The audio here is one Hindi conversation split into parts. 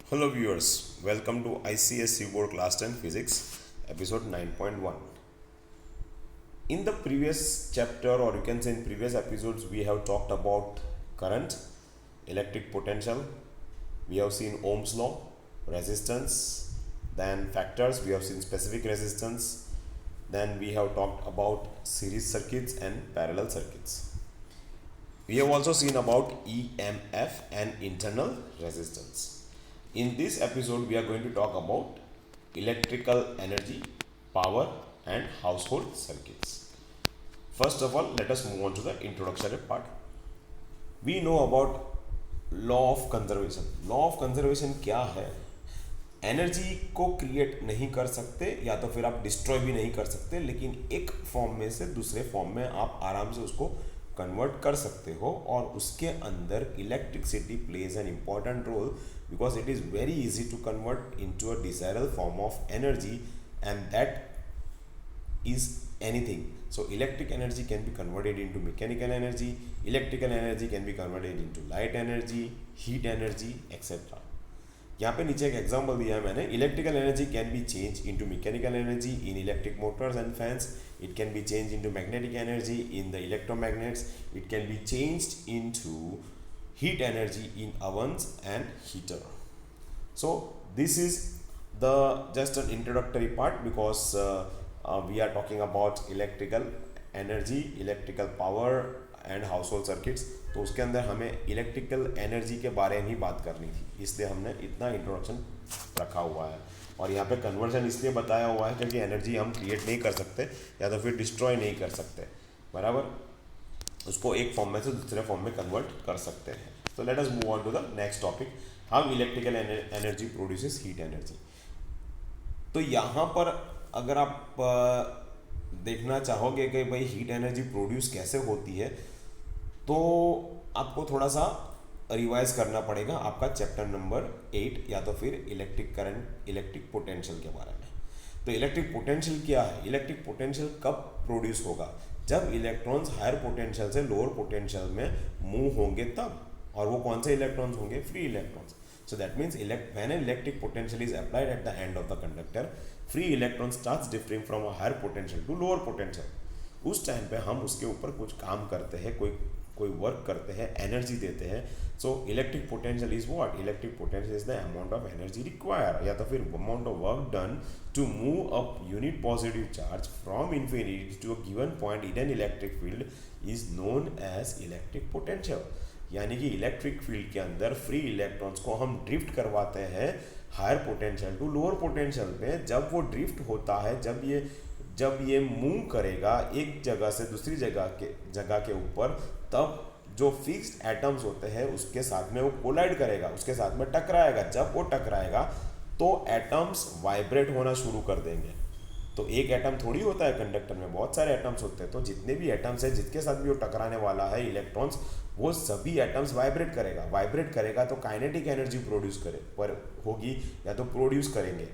Hello viewers, welcome to ICSC Board Class 10 Physics episode 9.1. In the previous chapter, or you can say in previous episodes, we have talked about current, electric potential, we have seen Ohm's law, resistance, then factors, we have seen specific resistance, then we have talked about series circuits and parallel circuits. We have also seen about EMF and internal resistance. In this episode, we are going to talk about electrical energy, power, and household circuits. First of all, let us move on to the introductory part. We know about law of conservation. Law of conservation क्या है? एनर्जी को क्रिएट नहीं कर सकते या तो फिर आप डिस्ट्रॉय भी नहीं कर सकते, लेकिन एक फॉर्म में से दूसरे फॉर्म में आप आराम से उसको कन्वर्ट कर सकते हो और उसके अंदर electricity plays an important role because it is very easy to convert into a desirable form of energy and that is anything. So electric energy can be converted into mechanical energy, electrical energy can be converted into light energy, heat energy, etc. यहाँ पे नीचे एक एग्जांपल दिया है मैंने. Electrical energy can be change into mechanical energy in electric Motors and fans. It can be change into magnetic energy in the electromagnets. It can be changed into heat energy in ovens and heater. So this is the just an introductory part because we are talking about electrical energy, electrical power and household circuits. तो उसके अंदर हमें इलेक्ट्रिकल एनर्जी के बारे में ही बात करनी थी, इसलिए हमने इतना इंट्रोडक्शन रखा हुआ है. और यहाँ पे कन्वर्जन इसलिए बताया हुआ है क्योंकि एनर्जी हम क्रिएट नहीं कर सकते या तो फिर डिस्ट्रॉय नहीं कर सकते, बराबर. उसको एक फॉर्म में से दूसरे फॉर्म में कन्वर्ट कर सकते हैं. तो let us move on to the next topic, how electrical energy produces heat energy. तो यहाँ पर अगर आप देखना चाहोगे कि भाई हीट एनर्जी प्रोड्यूस कैसे होती है, तो आपको थोड़ा सा रिवाइज करना पड़ेगा आपका चैप्टर नंबर 8 या तो फिर इलेक्ट्रिक करंट, इलेक्ट्रिक पोटेंशियल के बारे में. तो इलेक्ट्रिक पोटेंशियल क्या है? इलेक्ट्रिक पोटेंशियल कब प्रोड्यूस होगा? जब इलेक्ट्रॉन्स हायर पोटेंशियल से लोअर पोटेंशियल में मूव होंगे तब. और वो कौन से इलेक्ट्रॉन्स होंगे? Free electrons. So that means when an electric potential is applied at the end of the conductor, free electron starts differing from a higher potential to lower potential. उस टाइम पे हम उसके ऊपर कुछ काम करते हैं, कोई वर्क करते हैं, एनर्जी देते हैं. So electric potential is what? Electric potential is the amount of energy require या तो फिर amount of work done to move up unit positive charge from infinity to a given point in an electric field is known as electric potential. यानी कि इलेक्ट्रिक फील्ड के अंदर फ्री इलेक्ट्रॉन्स को हम ड्रिफ्ट करवाते हैं higher potential to lower potential पे. जब वो ड्रिफ्ट होता है, जब ये मूव करेगा एक जगह से दूसरी जगह के ऊपर, तब जो फिक्स्ड एटम्स होते हैं उसके साथ में वो कोलाइड करेगा, उसके साथ में टकराएगा. जब वो टकराएगा तो एटम्स वाइब्रेट होना शुरू कर देंगे. तो एक एटम थोड़ी होता है कंडक्टर में, बहुत सारे एटम्स होते हैं. तो जितने भी एटम्स हैं जिसके साथ भी वो टकराने वाला है इलेक्ट्रॉन्स, वो सभी एटम्स वाइब्रेट करेगा तो काइनेटिक एनर्जी प्रोड्यूस होगी या तो प्रोड्यूस करेंगे.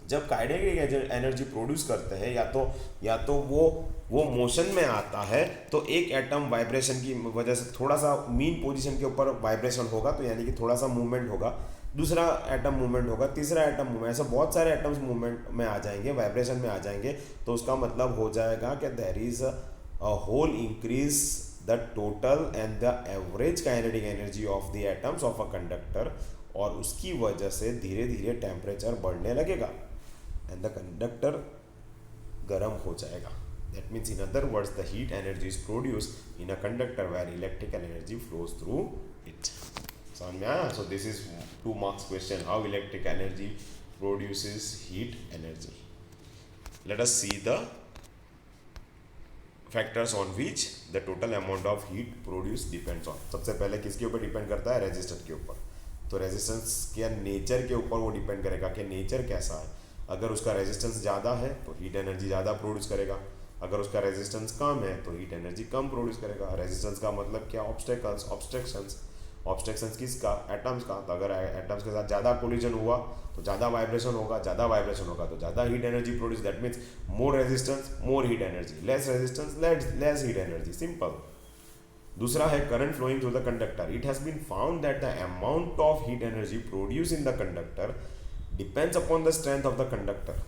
जब काइनेटिक एनर्जी प्रोड्यूस करते हैं या तो वो मोशन में आता है, तो एक एटम वाइब्रेशन की वजह से थोड़ा सा मीन पोजीशन के ऊपर वाइब्रेशन होगा, तो यानी कि थोड़ा सा मूवमेंट होगा. दूसरा एटम मूवमेंट होगा, तीसरा एटम मूवमेंट, ऐसा बहुत सारे एटम्स मूवमेंट में आ जाएंगे, वाइब्रेशन में आ जाएंगे. तो उसका मतलब हो जाएगा कि there is a whole increase the total and the average kinetic energy of the atoms of a conductor. और उसकी वजह से धीरे धीरे टेम्परेचर बढ़ने लगेगा एंड द कंडक्टर गर्म हो जाएगा. That means in other words the heat energy is produce in a conductor where electrical energy flows through it. समझ में आया? So this is 2 marks question, how electric energy produces heat energy. Let us see the factors on which the total amount of heat produced depends on. सबसे पहले किसके ऊपर डिपेंड करता है? रेजिस्टेंस के ऊपर. तो रेजिस्टेंस के नेचर के ऊपर वो डिपेंड करेगा कि नेचर कैसा है. अगर उसका रेजिस्टेंस ज़्यादा है तो हीट एनर्जी ज़्यादा प्रोड्यूस करेगा. अगर उसका रेजिस्टेंस कम है तो हीट एनर्जी कम प्रोड्यूस करेगा. रेजिस्टेंस का मतलब क्या? ऑब्स्ट्रक्शंस किसका? एटम्स का. तो अगर एटम्स के साथ ज़्यादा कोलिजन हुआ तो ज़्यादा वाइब्रेशन होगा तो ज़्यादा heat energy produce. That means more resistance more heat energy, less resistance less heat energy. Simple. दूसरा है current flowing through the conductor. It has been found that the amount of heat energy produce in the conductor depends upon the strength of the conductor.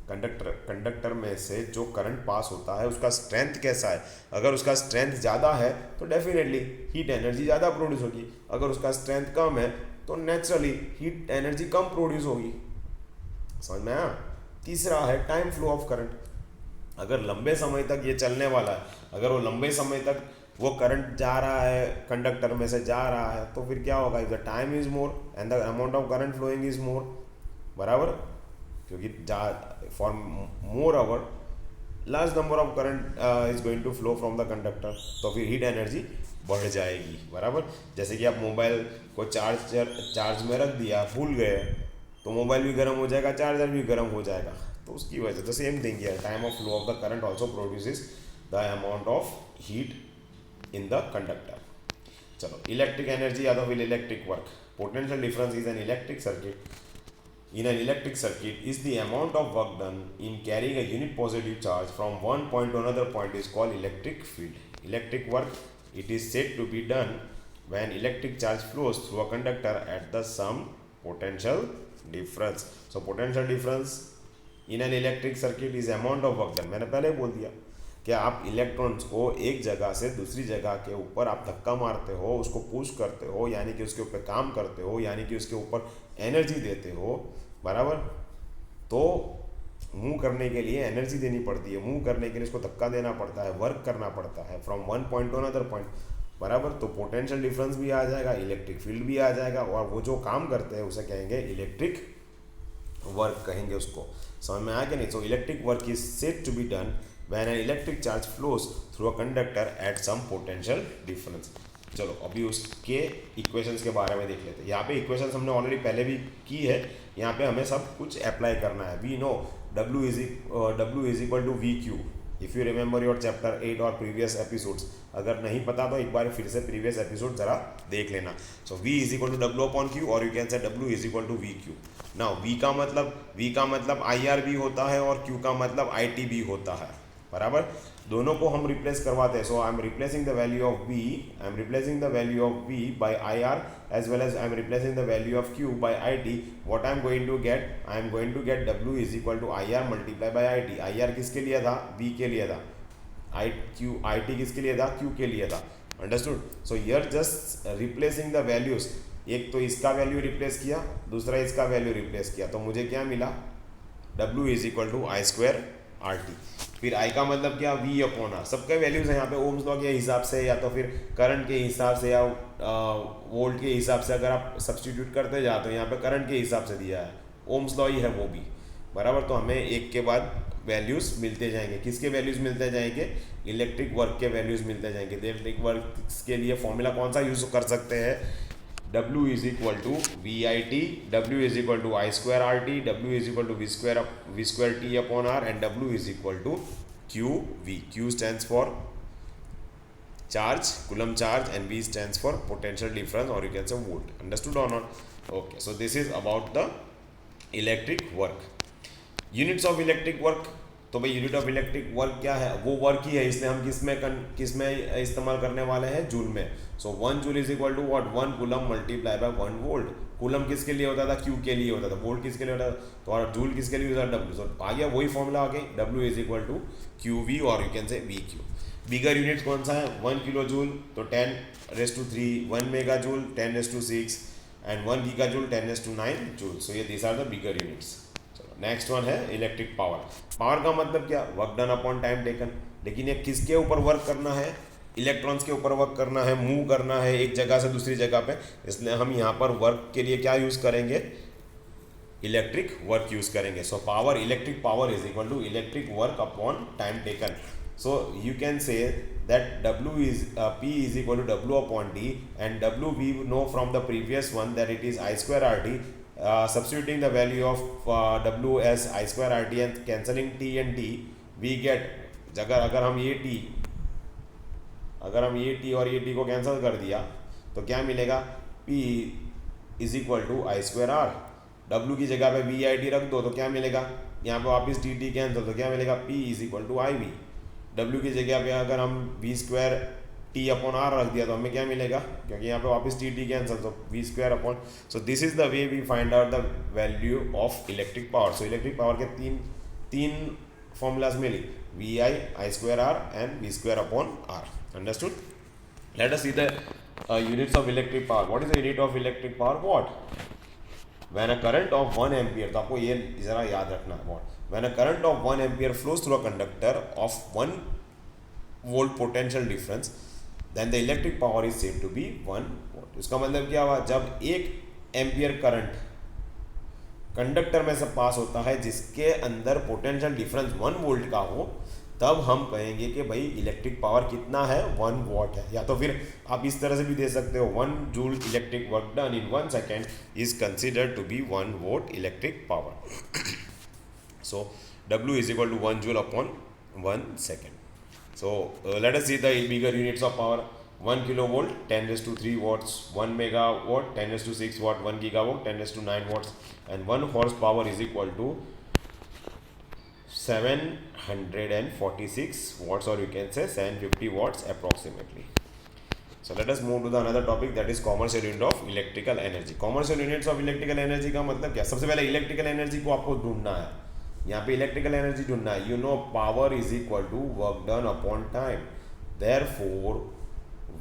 Conductor में से जो करंट पास होता है उसका स्ट्रेंथ कैसा है. अगर उसका स्ट्रेंथ ज़्यादा है तो डेफिनेटली हीट एनर्जी ज़्यादा प्रोड्यूस होगी. अगर उसका स्ट्रेंथ कम है तो नेचुरली हीट एनर्जी कम प्रोड्यूस होगी. समझ में आया. तीसरा है टाइम फ्लो ऑफ करंट. अगर लंबे समय तक ये चलने वाला है, अगर वो लंबे समय तक वो करंट जा रहा है, कंडक्टर में से जा रहा है, तो फिर क्या होगा. If the time is more and the amount of current flowing is more, बराबर, क्योंकि for more hour large number of current is going to flow from the conductor, तो फिर हीट एनर्जी बढ़ जाएगी. बराबर. जैसे कि आप मोबाइल को चार्ज में रख दिया, भूल गए, तो मोबाइल भी गर्म हो जाएगा, चार्जर भी गर्म हो जाएगा. तो उसकी वजह से सेम थिंग है. Time of flow of the current also produces the amount of heat in the conductor. चलो, इलेक्ट्रिक एनर्जी या तो फिर electric work. Potential difference is an electric circuit. In an electric circuit is the amount of work done in carrying a unit positive charge from one point to another point is called electric field. Electric work, it is said to be done when electric charge flows through a conductor at the some potential difference. So potential difference in an electric circuit is amount of work done. मैंने पहले बोल दिया कि आप इलेक्ट्रॉन्स को एक जगह से दूसरी जगह के ऊपर आप धक्का मारते हो, उसको पुश करते हो, यानी कि उसके ऊपर काम करते हो, यानी कि उसके ऊपर एनर्जी देते हो. बराबर. तो मूव करने के लिए एनर्जी देनी पड़ती है, मूव करने के लिए उसको धक्का देना पड़ता है, वर्क करना पड़ता है from one point two another point. बराबर. तो पोटेंशियल डिफरेंस भी आ जाएगा, इलेक्ट्रिक फील्ड भी आ जाएगा, और वो जो काम करते हैं उसे कहेंगे इलेक्ट्रिक वर्क कहेंगे उसको. समझ में आया कि नहीं. So electric work is said to be done when an electric charge flows through a conductor at some potential difference. चलो अभी उसके इक्वेशंस के बारे में देख लेते हैं. यहाँ पे इक्वेशंस हमने ऑलरेडी पहले भी की है, यहाँ पे हमें सब कुछ अप्लाई करना है. We know W is equal to V Q. If you remember your chapter 8 और प्रीवियस एपिसोड्स, अगर नहीं पता तो एक बार फिर से प्रीवियस एपिसोड जरा देख लेना. So V is equal to W upon Q, और you can say W is equal to V Q. Now V का मतलब IR भी होता है और Q का मतलब IT भी होता है. बराबर. दोनों को हम रिप्लेस करवाते हैं. So I am replacing the value of V by IR as well as I am replacing the value of Q by IT. What I am going to get W is equal to IR multiply by IT. IR किसके लिए था? V के लिए था. IT किसके लिए था? Q के लिए था. Understood. So here just replacing the values. एक तो इसका वैल्यू रिप्लेस किया, दूसरा इसका वैल्यू रिप्लेस किया, तो मुझे क्या मिला? W is equal to I square RT. फिर I का मतलब क्या? V upon R. सबके वैल्यूज हैं यहाँ पे ओम्स लॉ के हिसाब से, या तो फिर करंट के हिसाब से, या वोल्ट के हिसाब से. अगर आप सब्सटीट्यूट करते जाते हो, यहाँ पे करंट के हिसाब से दिया है, ओम्स लॉ ही है वो भी. बराबर. तो हमें एक के बाद वैल्यूज मिलते जाएंगे. किसके वैल्यूज मिलते जाएंगे? इलेक्ट्रिक वर्क के वैल्यूज मिलते जाएंगे. इलेक्ट्रिक वर्क के लिए फॉर्मूला कौन सा यूज कर सकते हैं? W is equal to VIT, W is equal to I square RT, W is equal to V square T upon R, and W is equal to QV. Q stands for charge, Coulomb charge, and V stands for potential difference, or you can say volt. Understood or not? Okay, so this is about the electric work. Units of electric work. तो भाई यूनिट ऑफ इलेक्ट्रिक वर्क क्या है? वो वर्क ही है, इसलिए हम किसमें इस्तेमाल करने वाले हैं? जूल में. So 1 joule is equal to what? 1 coulomb multiply by 1 volt. Coulomb किसके लिए होता था? Q के लिए होता था. वोल्ट किसके लिए होता था? तो और जूल किसके लिए होता था? W. सो आ गया वही फॉर्मूला आ गई. W is equal to QV, और you can say VQ. Bigger unit कौन सा है? 1 किलो जूल, तो 10⁻3, 1 mega joule 10⁻6, and 1 giga joule 10⁻9 joule. So ये these are the bigger units. Next one है इलेक्ट्रिक पावर. पावर का मतलब क्या? Work done upon time taken. लेकिन ये किसके ऊपर वर्क करना है? इलेक्ट्रॉन्स के ऊपर वर्क करना है, मूव करना है एक जगह से दूसरी जगह पे. इसलिए हम यहाँ पर वर्क के लिए क्या यूज करेंगे? इलेक्ट्रिक वर्क यूज करेंगे. So power, electric power is equal to electric work upon time taken. So you can say that P is equal to W upon D, and W we know from the previous one that it is I square RT. Substituting the value of W as I square RT and cancelling T and T, we get अगर हम ये T और ये T को कैंसिल कर दिया तो क्या मिलेगा? P is equal to I square R. W की जगह पे VIT रख दो तो क्या मिलेगा? यहाँ पे वापस T कैंसिल, तो क्या मिलेगा? P is equal to IV. W की जगह पे अगर हम V square T upon R रख दिया तो हमें क्या मिलेगा, क्योंकि यहाँ पे वापस टी टी कैंसल, तो V square upon, so this is the way we find out the value of electric power. So electric power के तीन फॉर्मूलाज मिली, V I square R and V square upon R. Understood? Let us see the units of electric power. What is the unit of electric power? Watt? When a current of 1 ampere, तो आपको ये जरा याद रखना है, what? When a current of 1 ampere flows through a conductor of 1 volt potential difference, then the electric power is said to be 1 volt. इसका मतलब क्या हुआ? जब 1 एम्पियर करंट कंडक्टर में से पास होता है जिसके अंदर पोटेंशियल डिफरेंस 1 वोल्ट का हो, तब हम कहेंगे कि भाई इलेक्ट्रिक पावर कितना है, 1 वॉट है। या तो फिर आप इस तरह से भी दे सकते हो, 1 joule electric work done in 1 second is considered to be 1 watt electric power. So W is equal to 1 joule upon 1 second. So let us see the bigger units of power. 1 kilovolt 10 raised to 3 watts, 1 megawatt 10 raised to 6 watt, 1 gigawatt 10 raised to 9 watts, and 1 horsepower is equal to 746 watts, or you can say 750 watts approximately. So let us move to the another topic, that is commercial unit of electrical energy. Commercial units of electrical energy का मतलब क्या? सबसे पहले इलेक्ट्रिकल एनर्जी को आपको ढूंढना है। यहाँ पे इलेक्ट्रिकल एनर्जी ढूंढना है। You know power is equal to work done upon time, therefore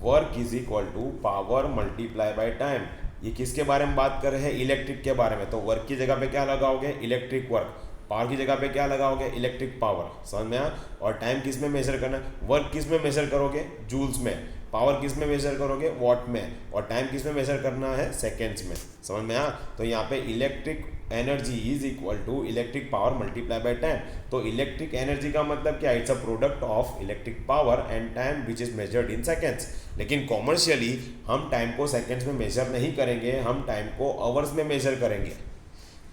work is equal to power multiply by time. ये किसके बारे में बात कर रहे हैं? इलेक्ट्रिक के बारे में। तो वर्क की जगह पे क्या लगाओगे? Electric work. पावर की जगह पे क्या लगाओगे? Electric power. समझ में आया? और टाइम किस में मेजर करना है? वर्क किस में मेजर करोगे? जूल्स में। पावर किस में मेजर करोगे? वॉट में। और टाइम किस में मेजर करना है? सेकेंड्स में। समझ में आया? तो यहाँ पे electric energy is equal to electric power multiply by time. तो इलेक्ट्रिक एनर्जी का मतलब क्या? It's a product of electric power and time which is measured in seconds. लेकिन कॉमर्शियली हम टाइम को सेकेंड्स में मेजर नहीं करेंगे, हम टाइम को आवर्स में मेजर करेंगे।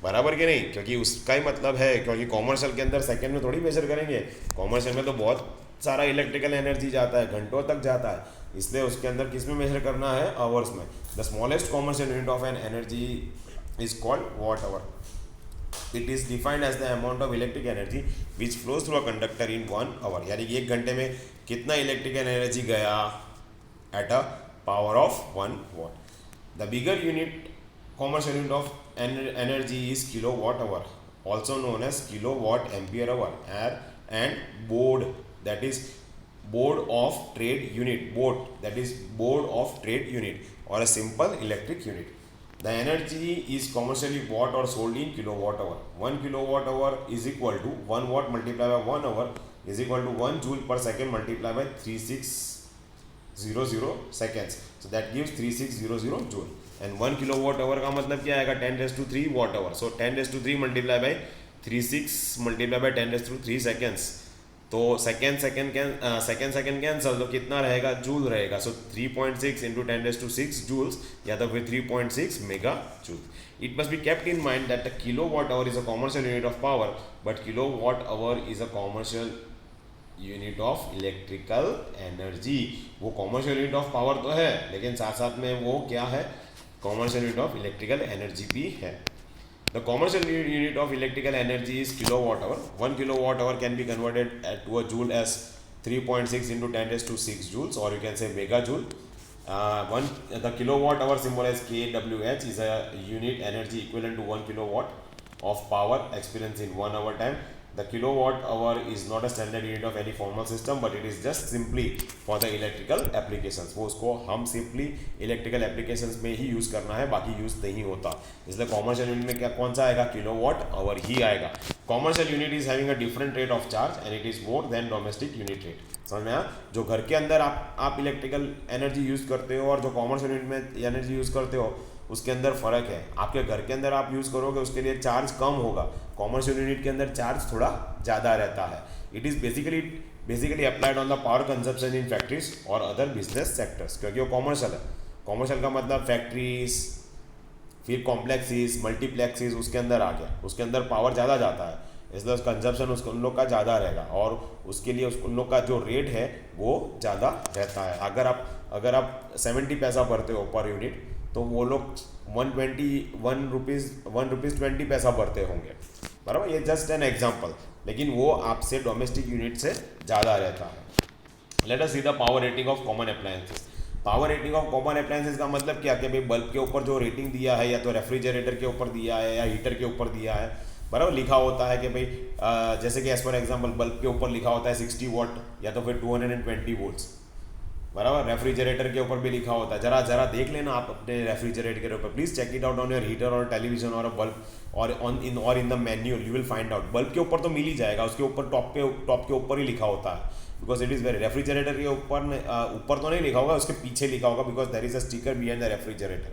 बराबर कि नहीं? क्योंकि उसका ही मतलब है, क्योंकि कॉमर्शियल के अंदर सेकेंड में थोड़ी मेजर करेंगे। कॉमर्शियल में तो बहुत सारा इलेक्ट्रिकल एनर्जी जाता है, घंटों तक जाता है, इसलिए उसके अंदर किस में मेजर करना है? आवर्स में। The smallest commercial unit of an energy is called watt hour. It is defined as the amount of electric energy which flows through a conductor in 1 hour. यानी कि 1 घंटे में कितना इलेक्ट्रिकल एनर्जी गया at a power of 1 watt. The bigger unit, commercial unit of energy is kilowatt hour, also known as kilowatt ampere hour, and board, that is board of trade unit, board, that is board of trade unit, or a simple electric unit. The energy is commercially bought or sold in kilowatt hour. 1 kilowatt hour is equal to 1 watt multiplied by 1 hour is equal to 1 joule per second multiplied by 3600 seconds. So that gives 3600 joule. And 1 kilowatt hour का मतलब क्या आएगा? 10 raised to 3 watt hour. So 10 raised to 3 multiplied by 36 multiplied by 10 raised to 3 seconds. तो सेकेंड सेकेंड कैंसल, तो कितना रहेगा? जूल रहेगा। सो 3.6 इंटू 10 raised to 6 जूल्स, या तो फिर 3.6 mega joule. It must be kept in mind that the kilowatt hour is a commercial unit of power, but kilowatt hour is a commercial unit of electrical energy. वो कॉमर्शियल यूनिट ऑफ पावर तो है, लेकिन साथ साथ में वो क्या है? Commercial unit of electrical energy भी है। The commercial unit of electrical energy is kilowatt hour. 1 kilowatt hour can be converted to a joule as 3.6 into 10 raised to 6 joules, or you can say megajoule. The kilowatt hour symbolized kWh is a unit energy equivalent to 1 kilowatt of power experienced in 1 hour time. The kilowatt hour is not a standard unit of any formal system, but it is just simply for the electrical applications. वो उसको हम simply electrical applications में ही यूज़ करना है, बाकी यूज़ नहीं होता। इसलिए कॉमर्शियल यूनिट में क्या कौन सा आएगा? किलोवाट आवर ही आएगा। Commercial unit is having a different rate of charge and it is more than domestic unit rate. समझ में आया? जो घर के अंदर आप इलेक्ट्रिकल एनर्जी यूज़ करते हो और जो कॉमर्शियल यूनिट में एनर्जी यूज़ करते हो उसके अंदर फ़र्क है। आपके घर के अंदर आप यूज़ करोगे उसके लिए चार्ज कम होगा, कॉमर्शियल यूनिट के अंदर चार्ज थोड़ा ज़्यादा रहता है। It is basically applied on the power consumption in factories और अदर बिजनेस सेक्टर्स, क्योंकि वो कॉमर्शियल है। कॉमर्शियल का मतलब फैक्ट्रीज, फिर कॉम्प्लेक्सिस, मल्टीप्लेक्सिस उसके अंदर आ गया, उसके अंदर पावर ज़्यादा जाता है, इसलिए कंजप्शन उन लोग का ज़्यादा रहेगा और उसके लिए उन लोग का जो रेट है वो ज़्यादा रहता है। अगर आप 70 पैसा भरते हो पर यूनिट, तो वो लोग 1 रुपीज़ 20 पैसा भरते होंगे। बराबर? ये जस्ट एन एग्जांपल, लेकिन वो आपसे डोमेस्टिक यूनिट से ज़्यादा रहता है। Late us see the power rating of common appliances. Power rating of common appliances का मतलब क्या कि भाई बल्ब के ऊपर जो रेटिंग दिया है या तो रेफ्रिजरेटर के ऊपर दिया है या हीटर के ऊपर दिया है, बराबर लिखा होता है कि भाई जैसे कि एज फॉर एग्जांपल बल्ब के ऊपर लिखा होता है 60 वॉट या तो फिर 220 वोल्ट्स, बराबर। रेफ्रिजरेटर के ऊपर भी लिखा होता है, जरा जरा देख लेना आप अपने रेफ्रिजरेटर के ऊपर, please check it out on your heater और टेलीविजन और बल्ब और in the manual you will find out. Bulb के ऊपर तो मिल ही जाएगा, उसके ऊपर टॉप के ऊपर ही लिखा होता है, because it is very, refrigerator के ऊपर तो नहीं लिखा होगा, उसके पीछे लिखा होगा, because there is a sticker behind the refrigerator.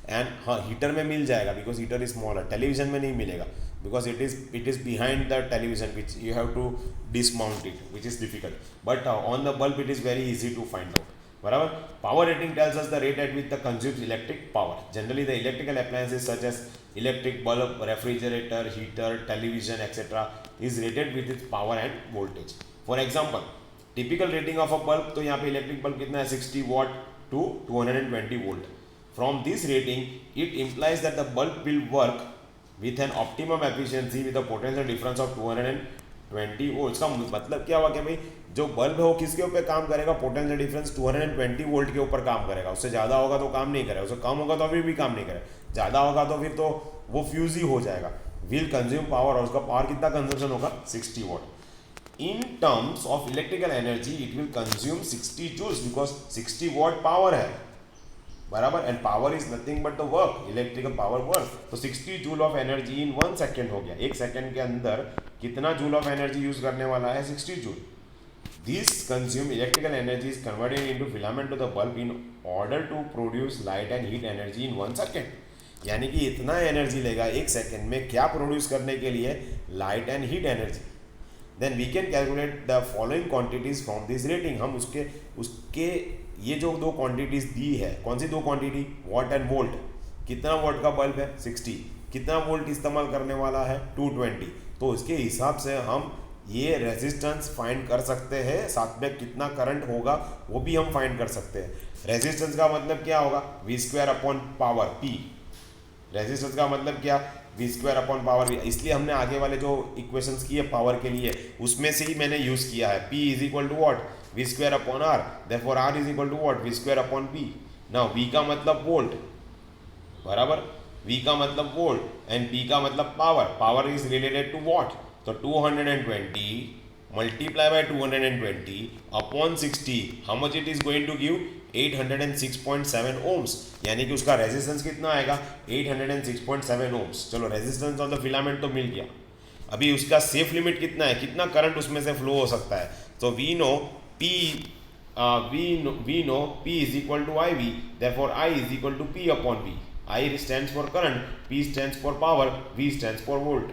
And हाँ, हीटर में मिल जाएगा because heater is smaller, television में नहीं मिलेगा because it is behind the television which you have to dismount it, which is difficult, but on the bulb it is very easy to find out, बराबर। Power rating tells us the rate at which the consumes electric power. Generally the electrical appliances such as electric bulb, refrigerator, heater, television etc. is rated with its power and voltage. For example, typical rating of a bulb, तो यहाँ पे इलेक्ट्रिक बल्ब कितना है 60 watt to 220 volt. From this rating it implies that the bulb will work with an optimum efficiency with a potential difference of 220 volts। का मतलब क्या हुआ कि भाई जो बल्ब है वो किसके ऊपर काम करेगा, पोटेंशियल डिफरेंस 220 वोल्ट के ऊपर काम करेगा। उससे ज़्यादा होगा तो काम नहीं करेगा, उससे कम होगा तो फिर भी काम नहीं करेगा, ज़्यादा होगा तो फिर तो वो फ्यूज ही हो जाएगा। विल कंज्यूम पावर, और उसका पावर कितना कंजम्पशन होगा 60 watt. In terms of electrical energy it will consume 60 joules because 60 watt power है, बराबर। And power is nothing but the work, electrical power work. तो 60 joule of energy in 1 second हो गया, 1 सेकेंड के अंदर कितना जूल ऑफ एनर्जी यूज करने वाला है 60 joule. This consumed electrical energy is converted into filament to the bulb in order to produce light and heat energy in 1 second। यानी कि इतना एनर्जी लेगा 1 सेकेंड में क्या प्रोड्यूस करने के लिए, light and heat energy. Then we can calculate the following quantities from this rating. हम उसके ये जो दो क्वांटिटीज दी है, कौन सी दो क्वांटिटी, वॉट एंड वोल्ट। कितना वोल्ट का बल्ब है 60, कितना वोल्ट इस्तेमाल करने वाला है 220, तो उसके हिसाब से हम ये रेजिस्टेंस फाइंड कर सकते हैं, साथ में कितना करंट होगा वो भी हम फाइंड कर सकते हैं। रेजिस्टेंस का मतलब क्या होगा, V square upon power P. Resistance का मतलब क्या, V square upon power V. इसलिए हमने आगे वाले जो इक्वेशंस किए पावर के लिए उसमें से ही मैंने यूज किया है, P is equal to watt, V square upon R, therefore R is equal to watt, V square upon P. Now V का मतलब वोल्ट, बराबर, वी का मतलब वोल्ट एंड पी का मतलब power. Power is related to watt, तो 220 multiply by 220 upon 60, how much it is going to give 806.7 ohms, यानी कि उसका रेजिस्टेंस कितना आएगा 806.7 ohms। चलो रेजिस्टेंस ऑफ द फिलामेंट तो मिल गया, अभी उसका सेफ लिमिट कितना है, कितना करंट उसमें से फ्लो हो सकता है। तो we know P P is equal to IV, therefore I is equal to P upon V। I stands for current, P stands for power, V stands for volt।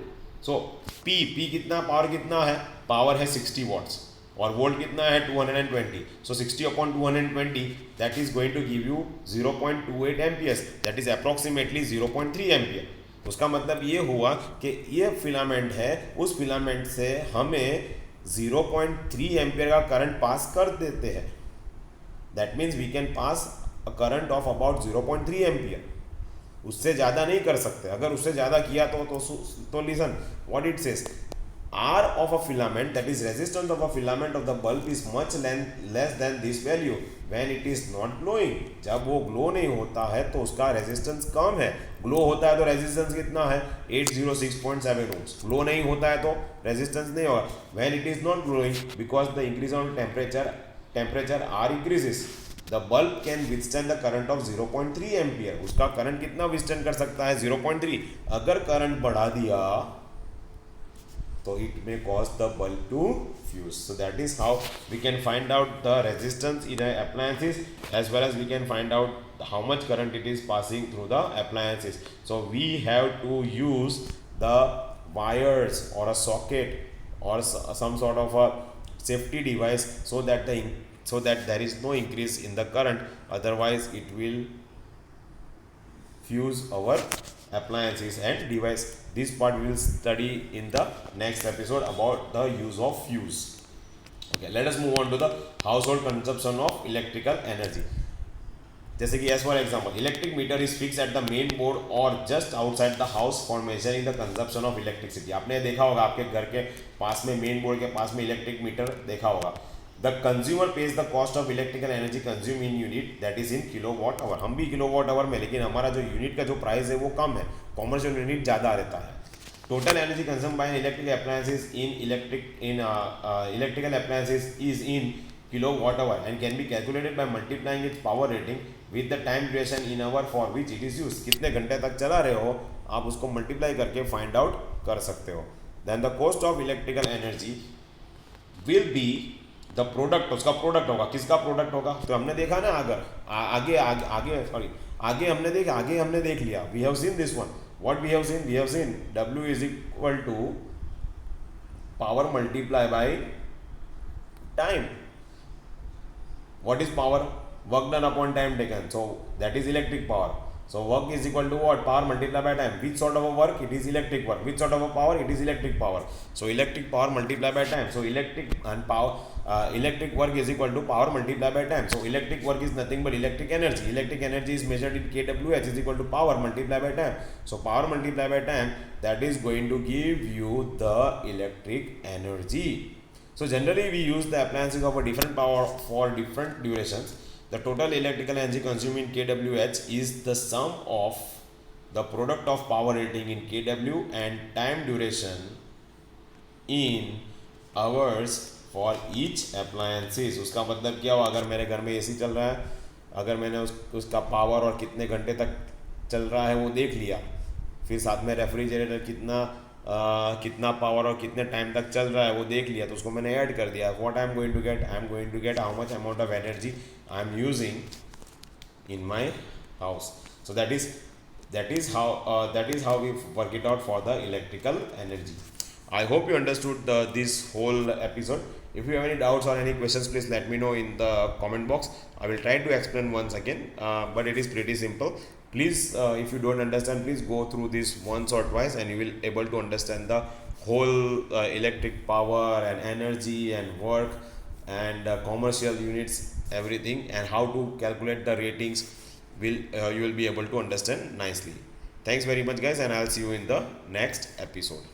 So P कितना, पावर कितना है, पावर है 60 वॉट्स और वोल्ट कितना है 220। So 60 upon 220 that is going to give you 0.28 amperes, that is approximately 0.3 ampere. उसका मतलब ये हुआ कि ये फिलामेंट है, उस फिलामेंट से हमें 0.3 एम्पियर का करंट पास कर देते हैं। That means we can pass a current of about 0.3 ampere, उससे ज़्यादा नहीं कर सकते। अगर उससे ज़्यादा किया तो listen what it says, R of a filament, that is resistance of a filament of the bulb is much less than this value when it is not glowing। जब वो ग्लो नहीं होता है तो उसका रेजिस्टेंस कम है, ग्लो होता है तो रेजिस्टेंस कितना है 806.7 ohms। ग्लो नहीं होता है तो रेजिस्टेंस नहीं होगा। when it is not glowing because the increase on temperature R increases, the bulb can withstand the current of 0.3 ampere. उसका करंट कितना विथस्टैंड कर सकता है 0.3। अगर करंट बढ़ा दिया तो it may cause the bulb to fuse। So that is how we can find out the resistance in the appliances, as well as we can find out how much current it is passing through the appliances। So we have to use the wires or a socket or some sort of a safety device so that there is no increase in the current, otherwise it will fuse our appliances and device। This part we will study in the next episode about the use of fuse। Okay, let us move on to the household consumption of electrical energy। जैसे कि as for example, electric meter is fixed at the main board or just outside the house for measuring the consumption of electricity। आपने देखा होगा आपके घर के पास में, मेन बोर्ड के पास में इलेक्ट्रिक मीटर देखा होगा। The consumer page the cost of electrical energy consume in unit that is in kilowatt hour. हम भी किलोवाट आवर में, लेकिन हमारा जो यूनिट का जो प्राइस है वो कम है, कॉमर्शियल यूनिट ज़्यादा रहता है. Total energy consume by electrical appliances in electrical appliances is in kilowatt hour and can be calculated by multiplying its power rating with the time duration in hour for which it is used. कितने घंटे तक चला रहे हो आप उसको मल्टीप्लाई करके फाइंड आउट कर सकते हो. Then the cost of electrical energy will be the product, उसका प्रोडक्ट होगा. किसका प्रोडक्ट होगा? तो हमने देखा ना, अगर आगे आगे आगे सॉरी आगे हमने देख लिया. We have seen this one. What we have seen W is equal to power multiply by time. What is power? Work done upon time taken. So that is electric power. So work is equal to what? Power multiplied by time. Which sort of a work? It is electric work. Which sort of a power? It is electric power. So electric power multiplied by time. So electric and power, electric work is equal to power multiplied by time. So electric work is nothing but electric energy. Electric energy is measured in kWh is equal to power multiplied by time. So power multiplied by time, that is going to give you the electric energy. So generally we use the appliances of a different power for different durations. The total electrical energy consumed in kWh is the sum of the product of power rating in kW and time duration in hours for each appliances. उसका मतलब क्या हुआ? अगर मेरे घर में AC चल रहा है, अगर मैंने उसका पावर और कितने घंटे तक चल रहा है वो देख लिया, फिर साथ में रेफ्रिजरेटर कितना पावर और कितने टाइम तक चल रहा है वो देख लिया, तो उसको मैंने ऐड कर दिया. What I am going to get how much amount of energy I am using in my house. So that is how we work it out for the electrical energy. I hope you understood this whole episode. If you have any doubts or any questions, please let me know in the comment box. I will try to explain once again, but it is pretty simple. Please, if you don't understand, please go through this once or twice and you will able to understand the whole electric power and energy and work and commercial units, everything, and how to calculate the ratings you will be able to understand nicely. Thanks very much guys, and I'll see you in the next episode.